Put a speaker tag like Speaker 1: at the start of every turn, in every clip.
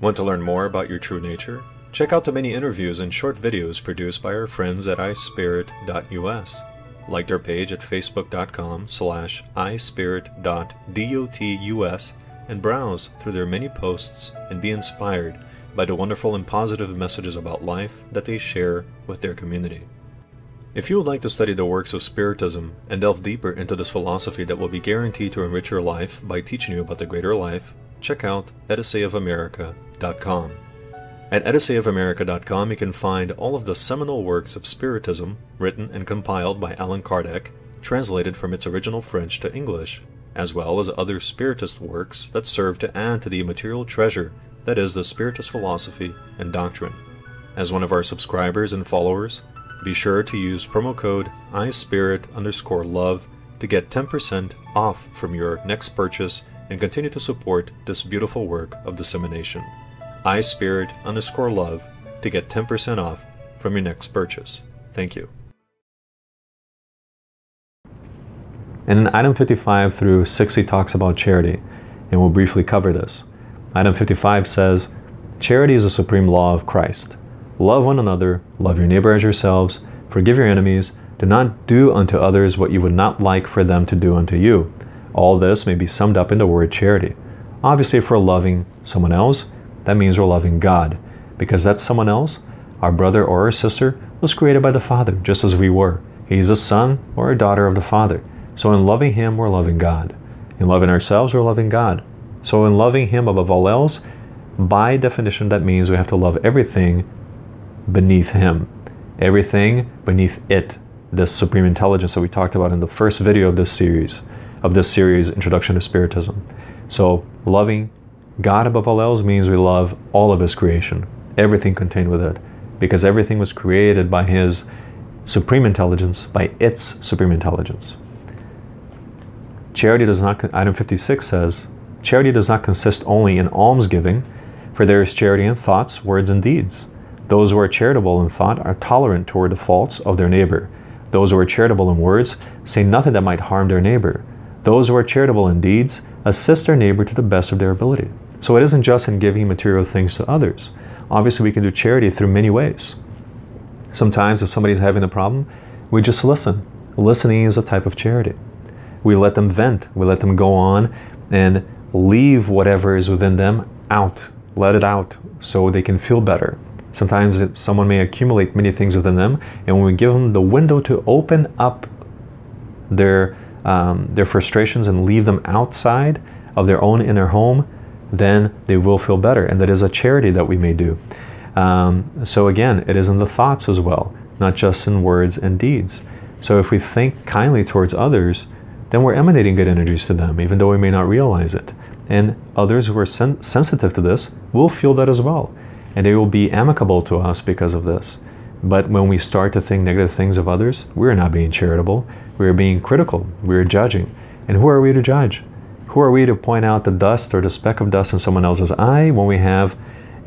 Speaker 1: Want to learn more about your true nature? Check out the many interviews and short videos produced by our friends at ispirit.us. Like their page at facebook.com/ispirit.dotus and browse through their many posts and be inspired by the wonderful and positive messages about life that they share with their community. If you would like to study the works of Spiritism and delve deeper into this philosophy that will be guaranteed to enrich your life by teaching you about the greater life, check out ediseiofamerica.com. At ediseiofamerica.com you can find all of the seminal works of Spiritism written and compiled by Allan Kardec, translated from its original French to English, as well as other Spiritist works that serve to add to the immaterial treasure that is the Spiritist philosophy and doctrine. As one of our subscribers and followers, be sure to use promo code ispirit_love to get 10% off from your next purchase and continue to support this beautiful work of dissemination. ispirit_love to get 10% off from your next purchase. Thank you. And in item 55 through 60 talks about charity, and we'll briefly cover this. Item 55 says, charity is a supreme law of Christ. Love one another, love your neighbor as yourselves, forgive your enemies, do not do unto others what you would not like for them to do unto you. All this may be summed up in the word charity. Obviously, if we're loving someone else, that means we're loving God, because that someone else, our brother or our sister, was created by the Father, just as we were. He's a son or a daughter of the Father. So in loving Him, we're loving God. In loving ourselves, we're loving God. So in loving Him above all else, by definition, that means we have to love everything beneath Him. Everything beneath it, this supreme intelligence that we talked about in the first video of this series, Introduction to Spiritism. So loving God above all else means we love all of His creation, everything contained with it, because everything was created by His supreme intelligence, by its supreme intelligence. Charity does not, item 56 says, charity does not consist only in almsgiving, for there is charity in thoughts, words, and deeds. Those who are charitable in thought are tolerant toward the faults of their neighbor. Those who are charitable in words say nothing that might harm their neighbor. Those who are charitable in deeds assist their neighbor to the best of their ability. So it isn't just in giving material things to others. Obviously, we can do charity through many ways. Sometimes if somebody's having a problem, we just listen. Listening is a type of charity. We let them vent. We let them go on and leave whatever is within them out. Let it out so they can feel better. Sometimes someone may accumulate many things within them, and when we give them the window to open up their frustrations and leave them outside of their own inner home, then they will feel better. And that is a charity that we may do. So again, it is in the thoughts as well, not just in words and deeds. So if we think kindly towards others, then we're emanating good energies to them, even though we may not realize it. And others who are sensitive to this will feel that as well. And they will be amicable to us because of this. But when we start to think negative things of others, we're not being charitable. We're being critical. We're judging. And who are we to judge? Who are we to point out the dust or the speck of dust in someone else's eye when we have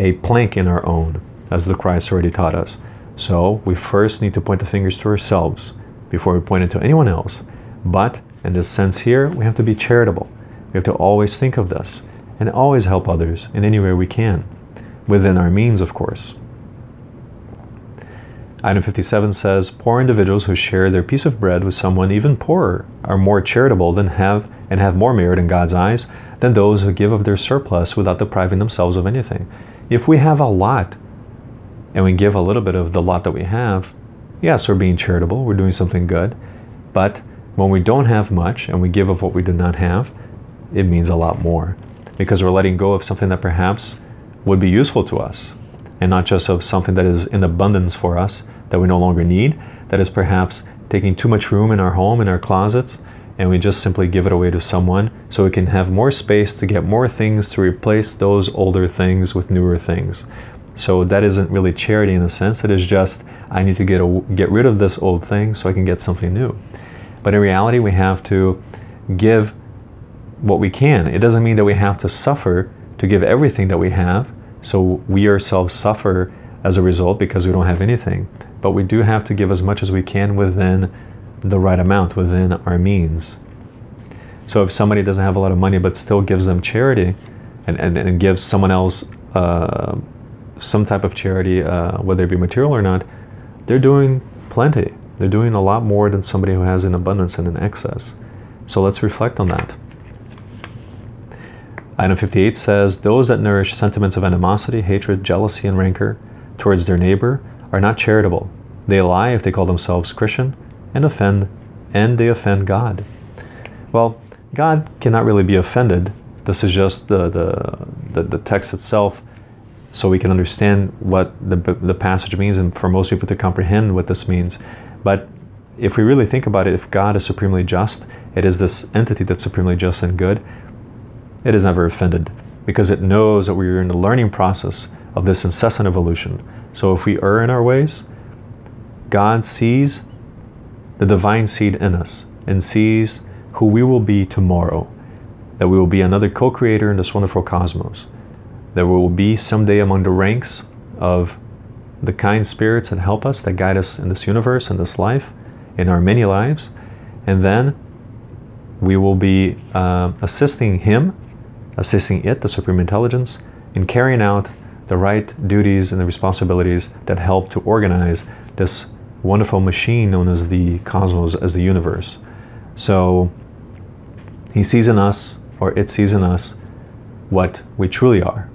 Speaker 1: a plank in our own, as the Christ already taught us? So we first need to point the fingers to ourselves before we point it to anyone else. But in this sense here, we have to be charitable. We have to always think of this and always help others in any way we can, within our means, of course. Item 57 says, poor individuals who share their piece of bread with someone even poorer are more charitable than have more merit in God's eyes than those who give of their surplus without depriving themselves of anything. If we have a lot and we give a little bit of the lot that we have, yes, we're being charitable, we're doing something good. But when we don't have much and we give of what we do not have, it means a lot more, because we're letting go of something that perhaps would be useful to us, and not just of something that is in abundance for us that we no longer need, that is perhaps taking too much room in our home, in our closets, and we just simply give it away to someone so we can have more space to get more things to replace those older things with newer things. So that isn't really charity in a sense. It is just, I need to get rid of this old thing so I can get something new. But in reality, we have to give what we can. It doesn't mean that we have to suffer to give everything that we have, so we ourselves suffer as a result because we don't have anything. But we do have to give as much as we can within the right amount, within our means. So if somebody doesn't have a lot of money but still gives them charity and gives someone else some type of charity, whether it be material or not, they're doing plenty. They're doing a lot more than somebody who has in abundance and in excess. So let's reflect on that. Item 58 says, those that nourish sentiments of animosity, hatred, jealousy, and rancor towards their neighbor are not charitable. They lie if they call themselves Christian and they offend God. Well, God cannot really be offended. This is just the text itself, so we can understand what the passage means, and for most people to comprehend what this means. But if we really think about it, if God is supremely just, it is this entity that's supremely just and good, it is never offended, because it knows that we are in the learning process of this incessant evolution. So if we err in our ways, God sees the divine seed in us and sees who we will be tomorrow, that we will be another co-creator in this wonderful cosmos, that we will be someday among the ranks of the kind spirits that help us, that guide us in this universe, in this life, in our many lives, and then we will be assisting Him, assisting it, the Supreme Intelligence, in carrying out the right duties and the responsibilities that help to organize this wonderful machine known as the cosmos, as the universe. So He sees in us, or it sees in us, what we truly are,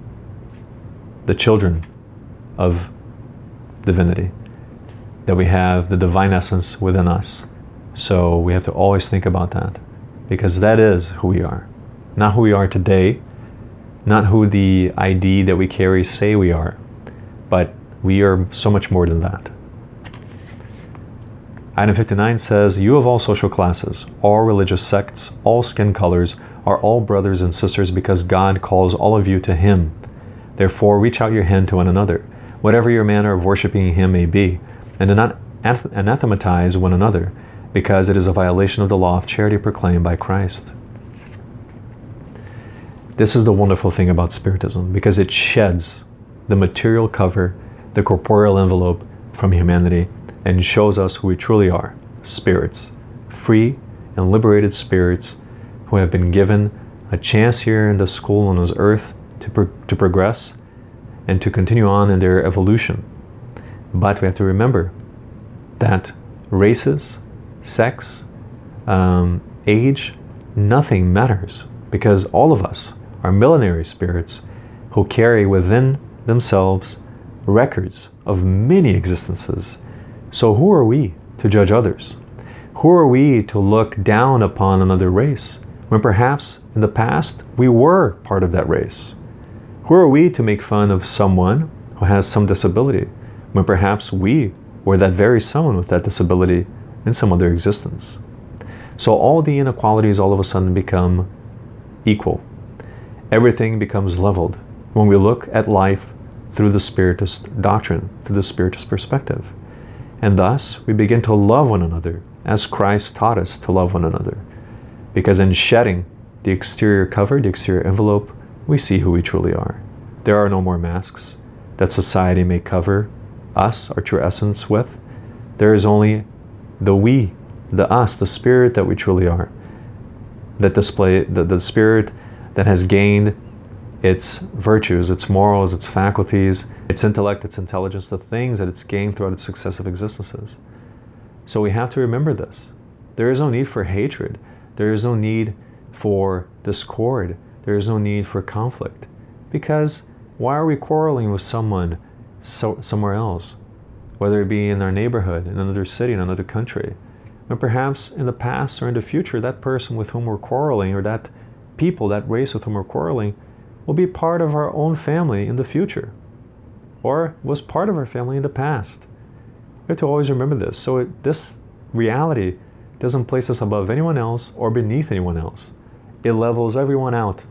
Speaker 1: the children of divinity, that we have the divine essence within us. So we have to always think about that, because that is who we are. Not who we are today, not who the ID that we carry say we are, but we are so much more than that. Item 59 says, you of all social classes, all religious sects, all skin colors, are all brothers and sisters, because God calls all of you to Him. Therefore, reach out your hand to one another, whatever your manner of worshiping Him may be, and do not anathematize one another, because it is a violation of the law of charity proclaimed by Christ. This is the wonderful thing about Spiritism, because it sheds the material cover, the corporeal envelope from humanity, and shows us who we truly are, spirits, free and liberated spirits who have been given a chance here in the school on this earth to progress and to continue on in their evolution. But we have to remember that races, sex, age, nothing matters, because all of us are millenary spirits who carry within themselves records of many existences. So who are we to judge others? Who are we to look down upon another race, when perhaps in the past we were part of that race? Who are we to make fun of someone who has some disability, when perhaps we were that very someone with that disability in some other existence? So all the inequalities all of a sudden become equal. Everything becomes leveled when we look at life through the Spiritist doctrine, through the Spiritist perspective. And thus, we begin to love one another as Christ taught us to love one another. Because in shedding the exterior cover, the exterior envelope, we see who we truly are. There are no more masks that society may cover us, our true essence, with. There is only the we, the us, the spirit that we truly are. That display, the spirit that has gained its virtues, its morals, its faculties, its intellect, its intelligence, the things that it's gained throughout its successive existences. So we have to remember this. There is no need for hatred. There is no need for discord. There is no need for conflict. Because why are we quarreling with someone somewhere else? Whether it be in our neighborhood, in another city, in another country. When perhaps in the past or in the future, that person with whom we're quarreling, or that people, that race with whom we're quarreling, will be part of our own family in the future, or was part of our family in the past. We have to always remember this. So this reality doesn't place us above anyone else or beneath anyone else. It levels everyone out,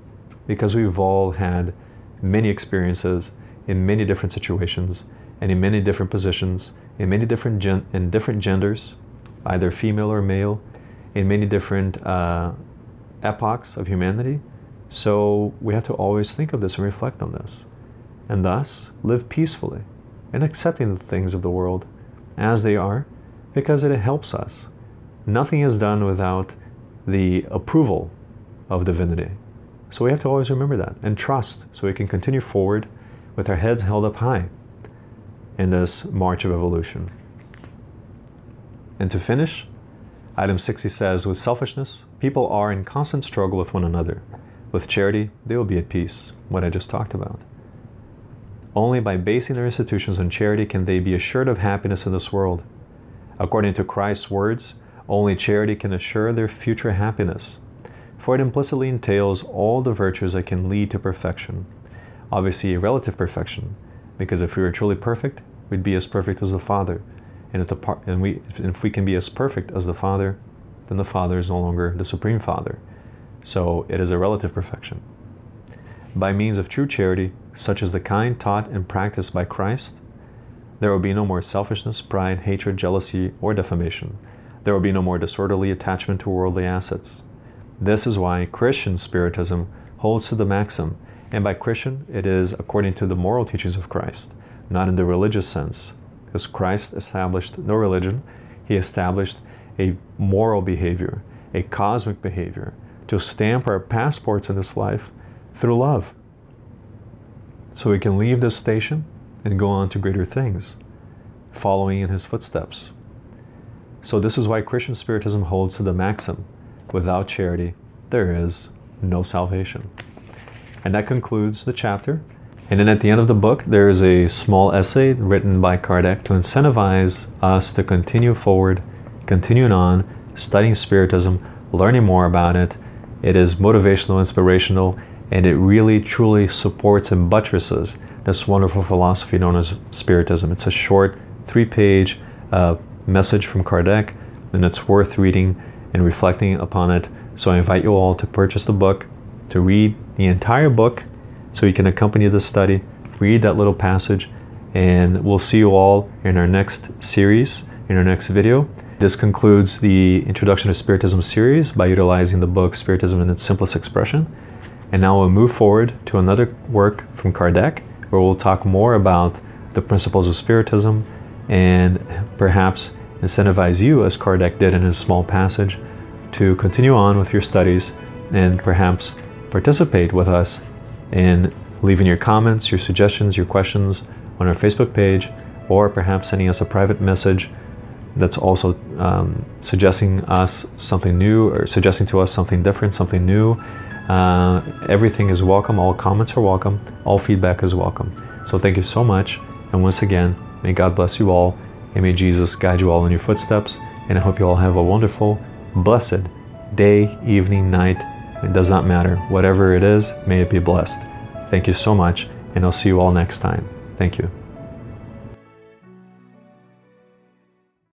Speaker 1: because we've all had many experiences in many different situations and in many different positions, in many different genders, either female or male, in many different epochs of humanity. So we have to always think of this and reflect on this, and thus live peacefully and accepting the things of the world as they are, because it helps us. Nothing is done without the approval of divinity. So we have to always remember that and trust, so we can continue forward with our heads held up high in this march of evolution. And to finish, item 60 says, with selfishness, people are in constant struggle with one another. With charity, they will be at peace, what I just talked about. Only by basing their institutions on charity can they be assured of happiness in this world. According to Christ's words, only charity can assure their future happiness, for it implicitly entails all the virtues that can lead to perfection. Obviously a relative perfection, because if we were truly perfect, we'd be as perfect as the Father. And if we can be as perfect as the Father, then the Father is no longer the Supreme Father. So it is a relative perfection. By means of true charity, such as the kind taught and practiced by Christ, there will be no more selfishness, pride, hatred, jealousy, or defamation. There will be no more disorderly attachment to worldly assets. This is why Christian Spiritism holds to the maxim, and by Christian it is according to the moral teachings of Christ, not in the religious sense, because Christ established no religion. He established a moral behavior, a cosmic behavior, to stamp our passports in this life through love, so we can leave this station and go on to greater things, following in his footsteps. So this is why Christian Spiritism holds to the maxim, without charity, there is no salvation. And that concludes the chapter. And then at the end of the book, there is a small essay written by Kardec to incentivize us to continue forward, continuing on, studying Spiritism, learning more about it. It is motivational, inspirational, and it really truly supports and buttresses this wonderful philosophy known as Spiritism. It's a short 3-page message from Kardec, and it's worth reading and reflecting upon it. So I invite you all to purchase the book, to read the entire book so you can accompany the study, read that little passage, and we'll see you all in our next series, in our next video. This concludes the Introduction to Spiritism series by utilizing the book Spiritism in its Simplest Expression. And now we'll move forward to another work from Kardec, where we'll talk more about the principles of Spiritism and perhaps incentivize you, as Kardec did in his small passage, to continue on with your studies and perhaps participate with us in leaving your comments, your suggestions, your questions on our Facebook page, or perhaps sending us a private message that's also suggesting us something new, or suggesting to us something different, something new. Everything is welcome. All comments are welcome. All feedback is welcome. So thank you so much. And once again, may God bless you all, and may Jesus guide you all in your footsteps. And I hope you all have a wonderful, blessed day, evening, night. It does not matter. Whatever it is, may it be blessed. Thank you so much, and I'll see you all next time. Thank you.